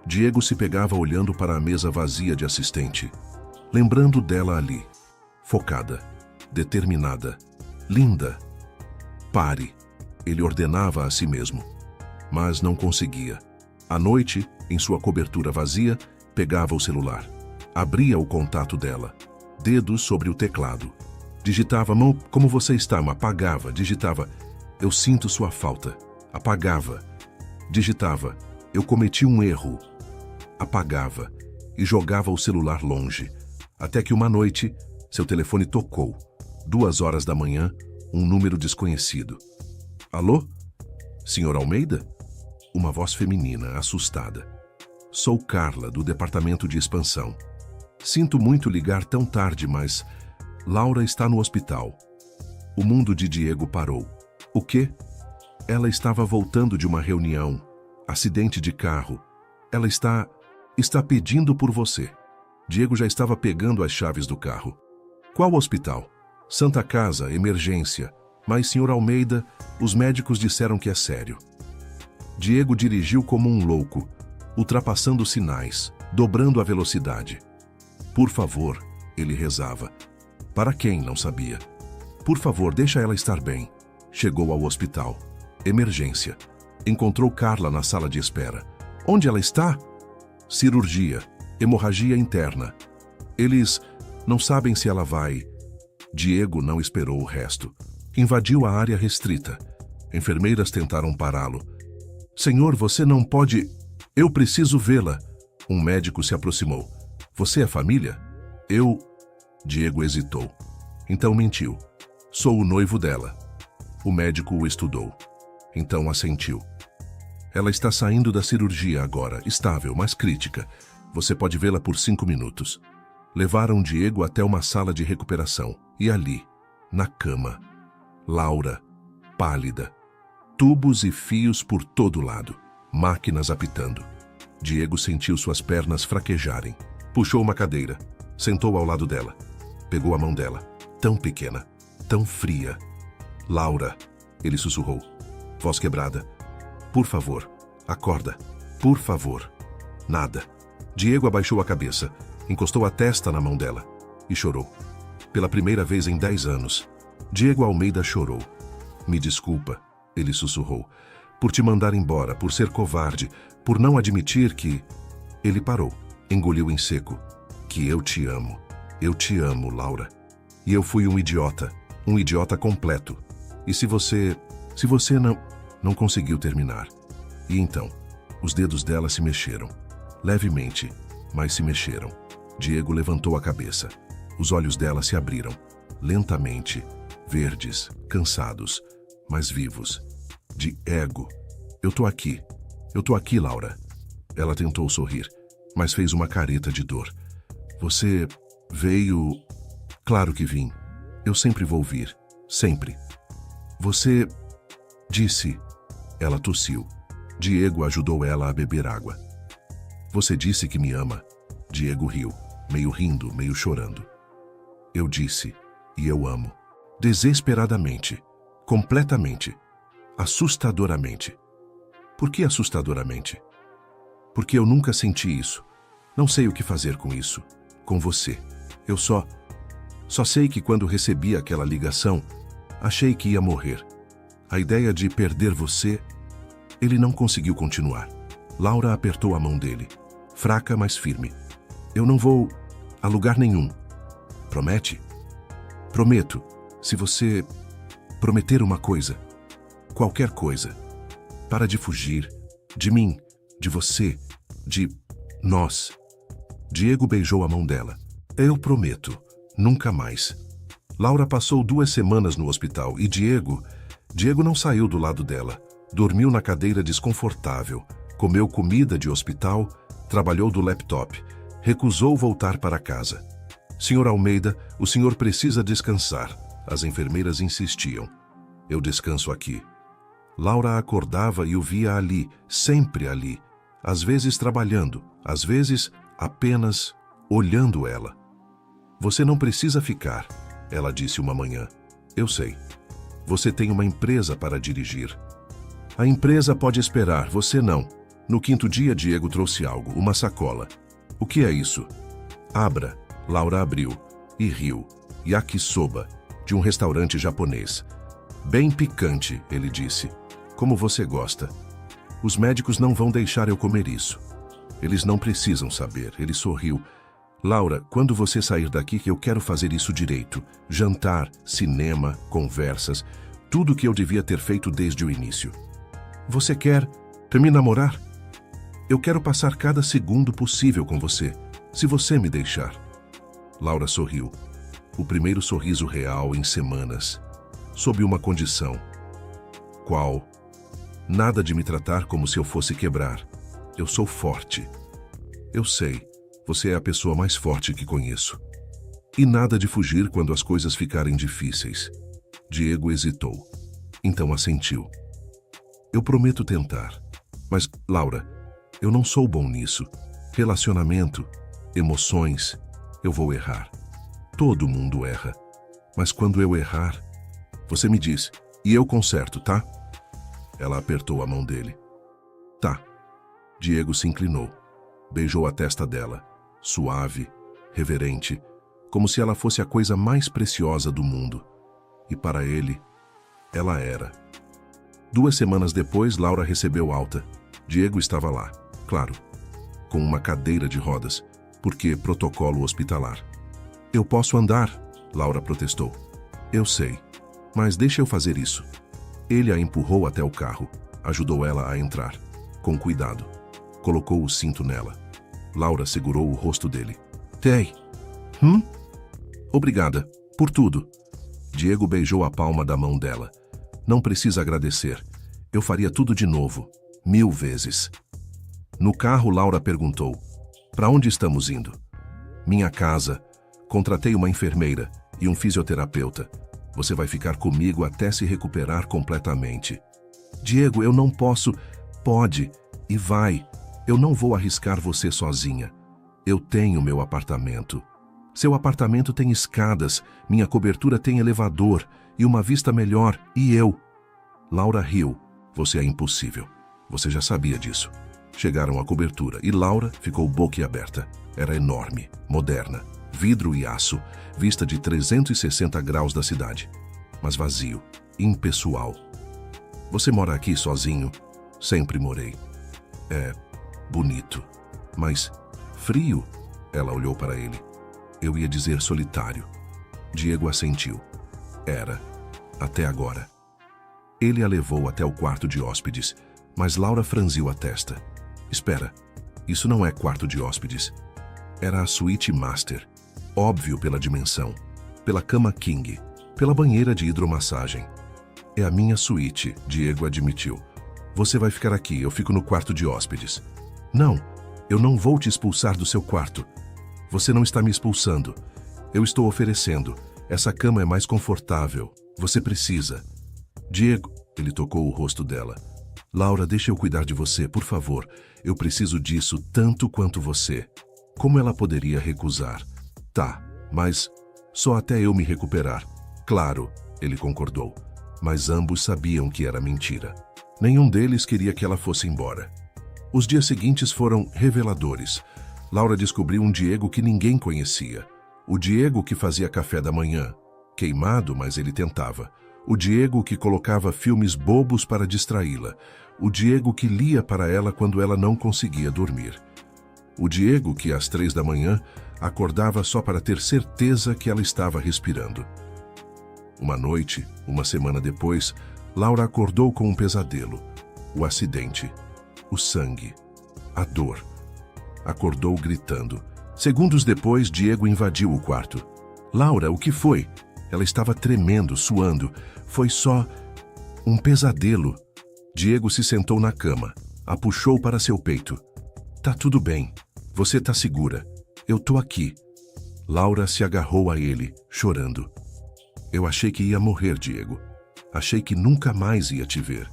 Diego se pegava olhando para a mesa vazia de assistente, lembrando dela ali. Focada, determinada, linda. Pare, ele ordenava a si mesmo. Mas não conseguia. À noite, em sua cobertura vazia, pegava o celular. Abria o contato dela. Dedos sobre o teclado. Digitava, mão, como você está? Apagava. Digitava, eu sinto sua falta. Apagava. Digitava, eu cometi um erro. Apagava. E jogava o celular longe. Até que uma noite, seu telefone tocou. 2 horas da manhã, um número desconhecido. Alô? Senhor Almeida? Uma voz feminina, assustada. Sou Carla, do Departamento de Expansão. Sinto muito ligar tão tarde, mas Laura está no hospital. O mundo de Diego parou. O quê? Ela estava voltando de uma reunião. Acidente de carro. Ela está pedindo por você. Diego já estava pegando as chaves do carro. Qual hospital? Santa Casa, emergência. Mas, senhor Almeida, os médicos disseram que é sério. Diego dirigiu como um louco, ultrapassando sinais, dobrando a velocidade. Por favor, ele rezava. Para quem, não sabia. Por favor, deixa ela estar bem. Chegou ao hospital. Emergência. Encontrou Carla na sala de espera. Onde ela está? Cirurgia. Hemorragia interna. Eles não sabem se ela vai. Diego não esperou o resto. Invadiu a área restrita. Enfermeiras tentaram pará-lo. Senhor, você não pode... Eu preciso vê-la. Um médico se aproximou. Você é família? Eu... Diego hesitou. Então mentiu. Sou o noivo dela. O médico o estudou. Então assentiu. Ela está saindo da cirurgia agora, estável, mas crítica. Você pode vê-la por 5 minutos. Levaram Diego até uma sala de recuperação. E ali, na cama, Laura, pálida. Tubos e fios por todo lado. Máquinas apitando. Diego sentiu suas pernas fraquejarem. Puxou uma cadeira. Sentou ao lado dela. Pegou a mão dela. Tão pequena. Tão fria. Laura, ele sussurrou. Voz quebrada. Por favor, acorda. Por favor. Nada. Diego abaixou a cabeça. Encostou a testa na mão dela. E chorou. Pela primeira vez em 10 anos. Diego Almeida chorou. Me desculpa, ele sussurrou. Por te mandar embora, por ser covarde, por não admitir que... Ele parou. Engoliu em seco. Que eu te amo. Eu te amo, Laura. E eu fui um idiota completo. E se você não conseguiu terminar. E então, os dedos dela se mexeram. Levemente, mas se mexeram. Diego levantou a cabeça. Os olhos dela se abriram. Lentamente, verdes, cansados, mas vivos. De ego. Eu tô aqui, Laura. Ela tentou sorrir, mas fez uma careta de dor. Você veio... Claro que vim. Eu sempre vou vir. Sempre. Você... Disse... Ela tossiu. Diego ajudou ela a beber água. Você disse que me ama. Diego riu, meio rindo, meio chorando. Eu disse, e eu amo. Desesperadamente. Completamente. Assustadoramente. Por que assustadoramente? Porque eu nunca senti isso. Não sei o que fazer com isso. Com você. Eu só sei que quando recebi aquela ligação, achei que ia morrer. A ideia de perder você... Ele não conseguiu continuar. Laura apertou a mão dele. Fraca, mas firme. Eu não vou a lugar nenhum. Promete? Prometo. Se você prometer uma coisa, qualquer coisa, para de fugir, de mim, de você, de nós. Diego beijou a mão dela. Eu prometo, nunca mais. Laura passou 2 semanas no hospital e Diego não saiu do lado dela. Dormiu na cadeira desconfortável, comeu comida de hospital, trabalhou do laptop, recusou voltar para casa. Senhor Almeida, o senhor precisa descansar. As enfermeiras insistiam. Eu descanso aqui. Laura acordava e o via ali, sempre ali. Às vezes trabalhando, às vezes apenas olhando ela. Você não precisa ficar, ela disse uma manhã. Eu sei. Você tem uma empresa para dirigir. A empresa pode esperar, você não. No 5º dia, Diego trouxe algo, uma sacola. O que é isso? Abra. Laura abriu e riu. Yakisoba, de um restaurante japonês. Bem picante, ele disse. Como você gosta. Os médicos não vão deixar eu comer isso. Eles não precisam saber. Ele sorriu. Laura, quando você sair daqui, que eu quero fazer isso direito. Jantar, cinema, conversas, tudo que eu devia ter feito desde o início. Você quer me namorar? Eu quero passar cada segundo possível com você, se você me deixar. Laura sorriu. O primeiro sorriso real em semanas. Sob uma condição. Qual? Nada de me tratar como se eu fosse quebrar. Eu sou forte. Eu sei, você é a pessoa mais forte que conheço. E nada de fugir quando as coisas ficarem difíceis. Diego hesitou. Então assentiu. Eu prometo tentar. Mas, Laura, eu não sou bom nisso. Relacionamento, emoções, eu vou errar. Todo mundo erra. Mas quando eu errar, você me diz, e eu conserto, tá? Ela apertou a mão dele. Tá. Diego se inclinou. Beijou a testa dela, suave, reverente, como se ela fosse a coisa mais preciosa do mundo. E para ele, ela era. 2 semanas depois, Laura recebeu alta. Diego estava lá, claro, com uma cadeira de rodas, porque protocolo hospitalar. Eu posso andar, Laura protestou. Eu sei, mas deixa eu fazer isso. Ele a empurrou até o carro, ajudou ela a entrar, com cuidado. Colocou o cinto nela. Laura segurou o rosto dele. Tei. Obrigada, por tudo. Diego beijou a palma da mão dela. Não precisa agradecer. Eu faria tudo de novo, 1000 vezes. No carro, Laura perguntou: para onde estamos indo? Minha casa. Contratei uma enfermeira e um fisioterapeuta. Você vai ficar comigo até se recuperar completamente. Diego, eu não posso. Pode e vai. Eu não vou arriscar você sozinha. Eu tenho meu apartamento. Seu apartamento tem escadas, minha cobertura tem elevador e uma vista melhor, e eu. Laura riu. Você é impossível. Você já sabia disso. Chegaram à cobertura e Laura ficou boquiaberta. Era enorme, moderna, vidro e aço, vista de 360 graus da cidade. Mas vazio, impessoal. Você mora aqui sozinho? Sempre morei. É bonito, mas frio. Ela olhou para ele. Eu ia dizer solitário. Diego assentiu. Era, até agora. Ele a levou até o quarto de hóspedes, mas Laura franziu a testa. Espera, isso não é quarto de hóspedes. Era a suíte master. Óbvio pela dimensão, pela cama king, pela banheira de hidromassagem. É a minha suíte, Diego admitiu. Você vai ficar aqui, eu fico no quarto de hóspedes. Não, eu não vou te expulsar do seu quarto. Você não está me expulsando. Eu estou oferecendo. Essa cama é mais confortável. Você precisa. Diego, ele tocou o rosto dela. Laura, deixa eu cuidar de você, por favor. Eu preciso disso tanto quanto você. Como ela poderia recusar? Tá, mas só até eu me recuperar. Claro, ele concordou. Mas ambos sabiam que era mentira. Nenhum deles queria que ela fosse embora. Os dias seguintes foram reveladores. Laura descobriu um Diego que ninguém conhecia. O Diego que fazia café da manhã. Queimado, mas ele tentava. O Diego que colocava filmes bobos para distraí-la. O Diego que lia para ela quando ela não conseguia dormir. O Diego que, às 3 da manhã, acordava só para ter certeza que ela estava respirando. Uma noite, uma semana depois, Laura acordou com um pesadelo. O acidente. O sangue. A dor. Acordou gritando. Segundos depois, Diego invadiu o quarto. Laura, o que foi? Ela estava tremendo, suando. Foi só um pesadelo. Diego se sentou na cama, a puxou para seu peito. Tá tudo bem. Você tá segura. Eu tô aqui. Laura se agarrou a ele, chorando. Eu achei que ia morrer, Diego. Achei que nunca mais ia te ver.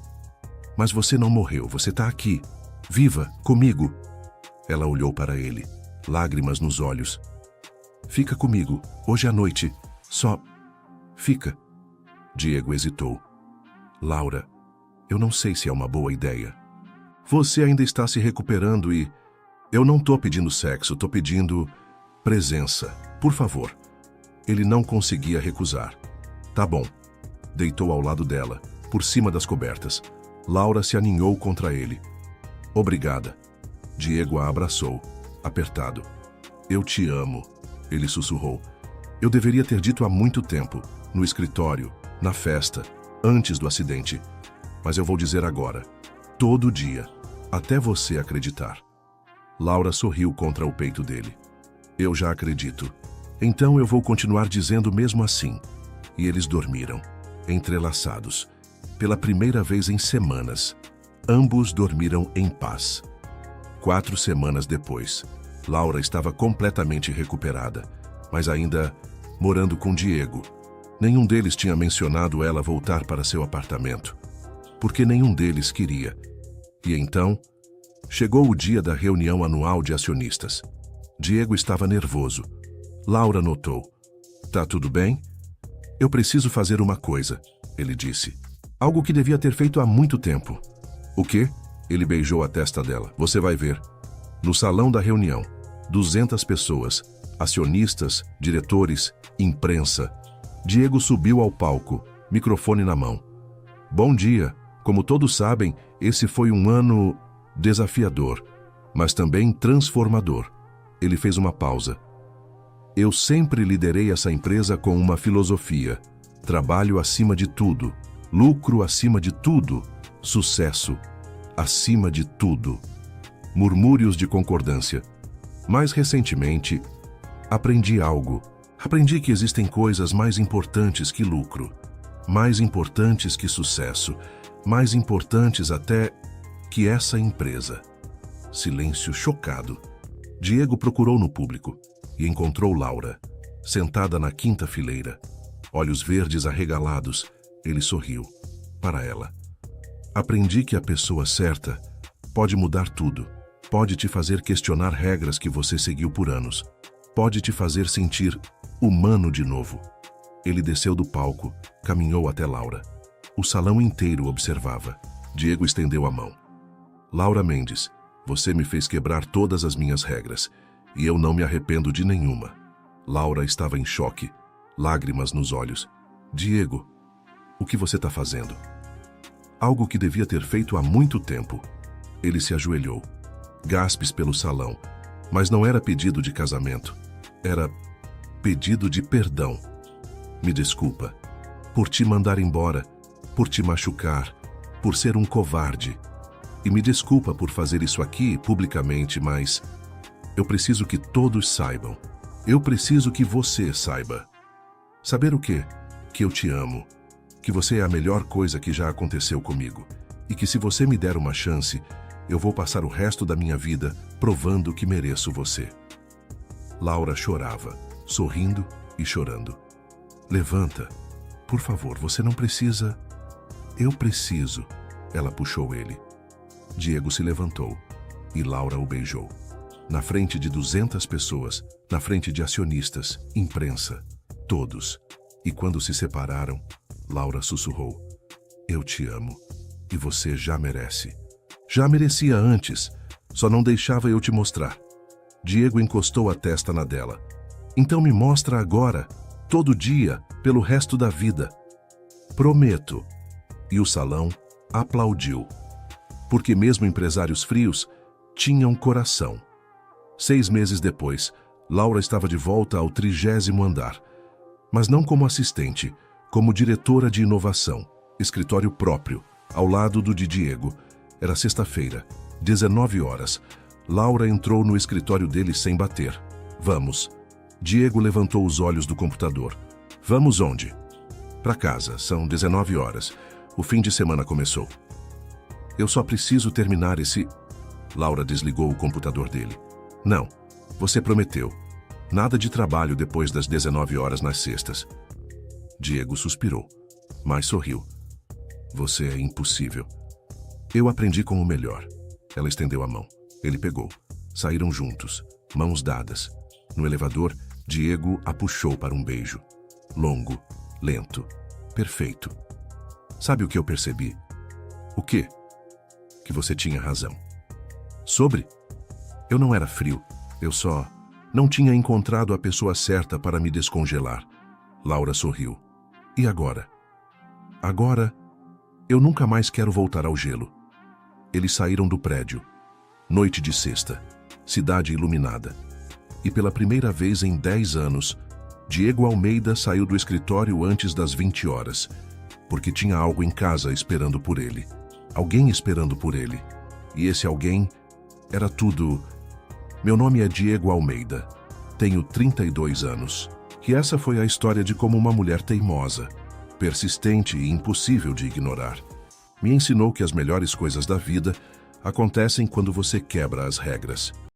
Mas você não morreu, você tá aqui. Viva, comigo. Ela olhou para ele, lágrimas nos olhos. Fica comigo, hoje à noite. Só fica. Diego hesitou. Laura, eu não sei se é uma boa ideia. Você ainda está se recuperando e... Eu não tô pedindo sexo, tô pedindo presença. Por favor. Ele não conseguia recusar. Tá bom. Deitou ao lado dela, por cima das cobertas. Laura se aninhou contra ele. Obrigada. Diego a abraçou, apertado. Eu te amo, ele sussurrou. Eu deveria ter dito há muito tempo, no escritório, na festa, antes do acidente. Mas eu vou dizer agora, todo dia, até você acreditar. Laura sorriu contra o peito dele. Eu já acredito. Então eu vou continuar dizendo mesmo assim. E eles dormiram, entrelaçados. Pela primeira vez em semanas, ambos dormiram em paz. 4 semanas depois, Laura estava completamente recuperada, mas ainda morando com Diego. Nenhum deles tinha mencionado ela voltar para seu apartamento, porque nenhum deles queria. E então, chegou o dia da reunião anual de acionistas. Diego estava nervoso. Laura notou. Tá tudo bem? Eu preciso fazer uma coisa, ele disse. Algo que devia ter feito há muito tempo. O quê? Ele beijou a testa dela. Você vai ver. No salão da reunião, 200 pessoas, acionistas, diretores, imprensa. Diego subiu ao palco, microfone na mão. Bom dia, Como todos sabem, esse foi um ano desafiador, mas também transformador. Ele fez uma pausa. Eu sempre liderei essa empresa com uma filosofia: trabalho acima de tudo, lucro acima de tudo, sucesso acima de tudo. Murmúrios de concordância. Mais recentemente, aprendi algo. Aprendi que existem coisas mais importantes que lucro, mais importantes que sucesso, mais importantes até que essa empresa. Silêncio chocado. Diego procurou no público e encontrou Laura, sentada na quinta fileira. Olhos verdes arregalados, ele sorriu para ela. Aprendi que a pessoa certa pode mudar tudo. Pode te fazer questionar regras que você seguiu por anos. Pode te fazer sentir humano de novo. Ele desceu do palco, caminhou até Laura. O salão inteiro observava. Diego estendeu a mão. Laura Mendes, você me fez quebrar todas as minhas regras, e eu não me arrependo de nenhuma. Laura estava em choque, lágrimas nos olhos. Diego, o que você está fazendo? Algo que devia ter feito há muito tempo. Ele se ajoelhou. Gaspes pelo salão, mas não era pedido de casamento. Era pedido de perdão. Me desculpa por te mandar embora, por te machucar, por ser um covarde. E me desculpa por fazer isso aqui publicamente, mas eu preciso que todos saibam. Eu preciso que você saiba. Saber o quê? Que eu te amo. Que você é a melhor coisa que já aconteceu comigo. E que se você me der uma chance, eu vou passar o resto da minha vida provando que mereço você. Laura chorava, sorrindo e chorando. Levanta. Por favor, você não precisa. Eu preciso. Ela puxou ele. Diego se levantou e Laura o beijou. Na frente de 200 pessoas, na frente de acionistas, imprensa, todos. E quando se separaram, Laura sussurrou: eu te amo e você já merece. Já merecia antes, só não deixava eu te mostrar. Diego encostou a testa na dela. Então me mostra agora, todo dia, pelo resto da vida. Prometo. E o salão aplaudiu. Porque mesmo empresários frios tinham coração. 6 meses depois, Laura estava de volta ao 30º andar. Mas não como assistente, como diretora de inovação, escritório próprio, ao lado do de Diego. Era sexta-feira, 19 horas. Laura entrou no escritório dele sem bater. Vamos. Diego levantou os olhos do computador. Vamos onde? Para casa, são 19 horas. O fim de semana começou. Eu só preciso terminar esse... Laura desligou o computador dele. Não, você prometeu. Nada de trabalho depois das 19 horas nas sextas. Diego suspirou, mas sorriu. Você é impossível. Eu aprendi com o melhor. Ela estendeu a mão. Ele pegou. Saíram juntos, mãos dadas. No elevador, Diego a puxou para um beijo. Longo, lento, perfeito. Sabe o que eu percebi? O quê? Que você tinha razão. Sobre? Eu não era frio. Eu só não tinha encontrado a pessoa certa para me descongelar. Laura sorriu. E agora? Agora, eu nunca mais quero voltar ao gelo. Eles saíram do prédio. Noite de sexta. Cidade iluminada. E pela primeira vez em 10 anos, Diego Almeida saiu do escritório antes das 20 horas, porque tinha algo em casa esperando por ele. Alguém esperando por ele. E esse alguém era tudo. Meu nome é Diego Almeida. Tenho 32 anos. E essa foi a história de como uma mulher teimosa, persistente e impossível de ignorar, me ensinou que as melhores coisas da vida acontecem quando você quebra as regras.